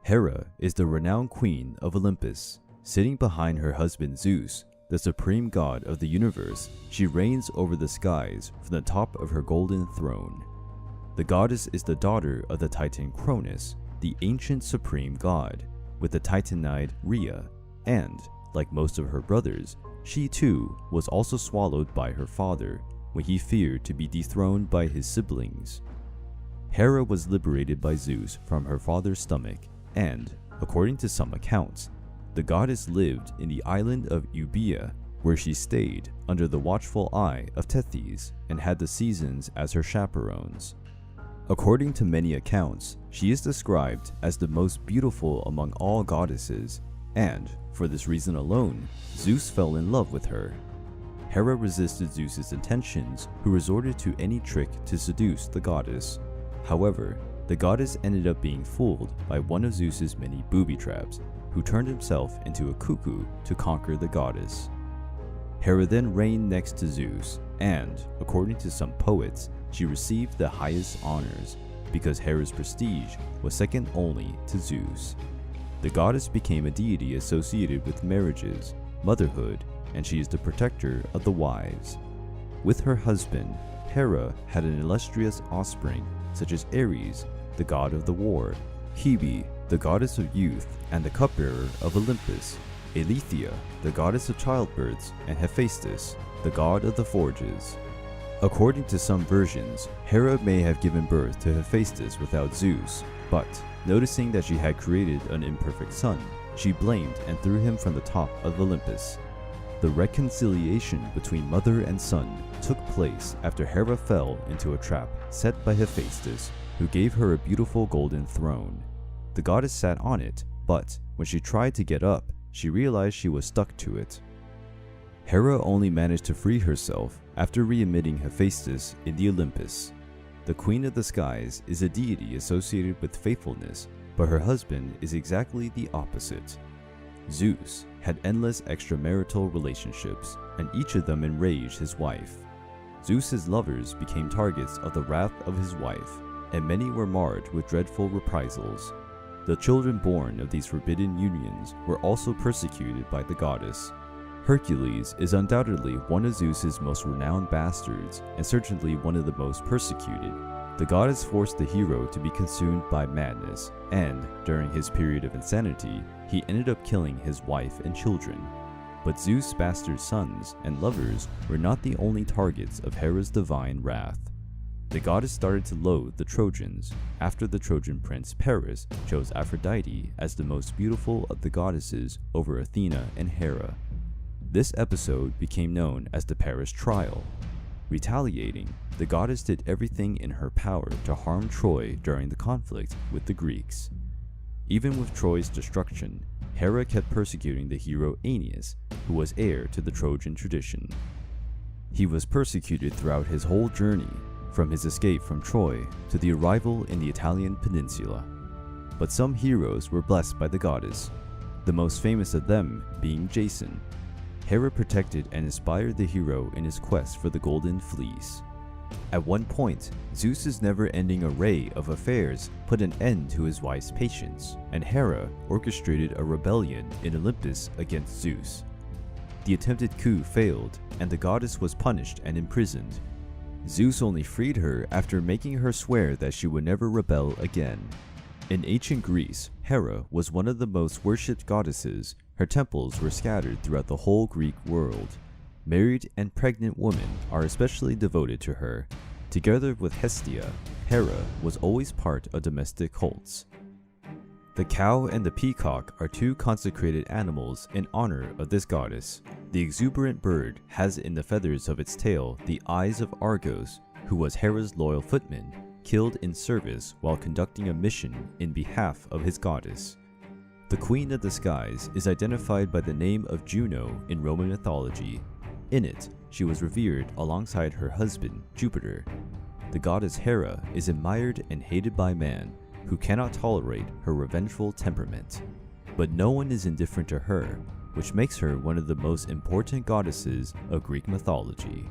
Hera is the renowned queen of Olympus. Sitting behind her husband Zeus, the supreme god of the universe, she reigns over the skies from the top of her golden throne. The goddess is the daughter of the titan Cronus, the ancient supreme god, with the titanide Rhea, and, like most of her brothers, she too was also swallowed by her father when he feared to be dethroned by his siblings. Hera was liberated by Zeus from her father's stomach, and, according to some accounts, the goddess lived in the island of Euboea, where she stayed under the watchful eye of Tethys and had the seasons as her chaperones. According to many accounts, she is described as the most beautiful among all goddesses, and, for this reason alone, Zeus fell in love with her. Hera resisted Zeus's intentions, who resorted to any trick to seduce the goddess. However, the goddess ended up being fooled by one of Zeus's many booby traps, who turned himself into a cuckoo to conquer the goddess. Hera then reigned next to Zeus, and, according to some poets, she received the highest honors, because Hera's prestige was second only to Zeus. The goddess became a deity associated with marriages, motherhood, and she is the protector of the wives. With her husband, Hera had an illustrious offspring, such as Ares, the god of the war, Hebe, the goddess of youth and the cupbearer of Olympus, Eileithyia, the goddess of childbirths, and Hephaestus, the god of the forges. According to some versions, Hera may have given birth to Hephaestus without Zeus, but, noticing that she had created an imperfect son, she blamed and threw him from the top of Olympus. The reconciliation between mother and son took place after Hera fell into a trap set by Hephaestus, who gave her a beautiful golden throne. The goddess sat on it, but when she tried to get up, she realized she was stuck to it. Hera only managed to free herself after re-emitting Hephaestus in the Olympus. The Queen of the Skies is a deity associated with faithfulness, but her husband is exactly the opposite. Zeus had endless extramarital relationships, and each of them enraged his wife. Zeus's lovers became targets of the wrath of his wife, and many were marred with dreadful reprisals. The children born of these forbidden unions were also persecuted by the goddess. Hercules is undoubtedly one of Zeus's most renowned bastards, and certainly one of the most persecuted. The goddess forced the hero to be consumed by madness, and, during his period of insanity, he ended up killing his wife and children. But Zeus' bastard sons and lovers were not the only targets of Hera's divine wrath. The goddess started to loathe the Trojans after the Trojan prince Paris chose Aphrodite as the most beautiful of the goddesses over Athena and Hera. This episode became known as the Paris Trial. Retaliating, the goddess did everything in her power to harm Troy during the conflict with the Greeks. Even with Troy's destruction, Hera kept persecuting the hero Aeneas, who was heir to the Trojan tradition. He was persecuted throughout his whole journey, from his escape from Troy to the arrival in the Italian peninsula. But some heroes were blessed by the goddess, the most famous of them being Jason. Hera protected and inspired the hero in his quest for the Golden Fleece. At one point, Zeus's never-ending array of affairs put an end to his wife's patience, and Hera orchestrated a rebellion in Olympus against Zeus. The attempted coup failed, and the goddess was punished and imprisoned. Zeus only freed her after making her swear that she would never rebel again. In ancient Greece, Hera was one of the most worshipped goddesses. Her temples were scattered throughout the whole Greek world. Married and pregnant women are especially devoted to her. Together with Hestia, Hera was always part of domestic cults. The cow and the peacock are two consecrated animals in honor of this goddess. The exuberant bird has in the feathers of its tail the eyes of Argos, who was Hera's loyal footman, killed in service while conducting a mission in behalf of his goddess. The Queen of the Skies is identified by the name of Juno in Roman mythology. In it, she was revered alongside her husband, Jupiter. The goddess Hera is admired and hated by man, who cannot tolerate her revengeful temperament. But no one is indifferent to her, which makes her one of the most important goddesses of Greek mythology.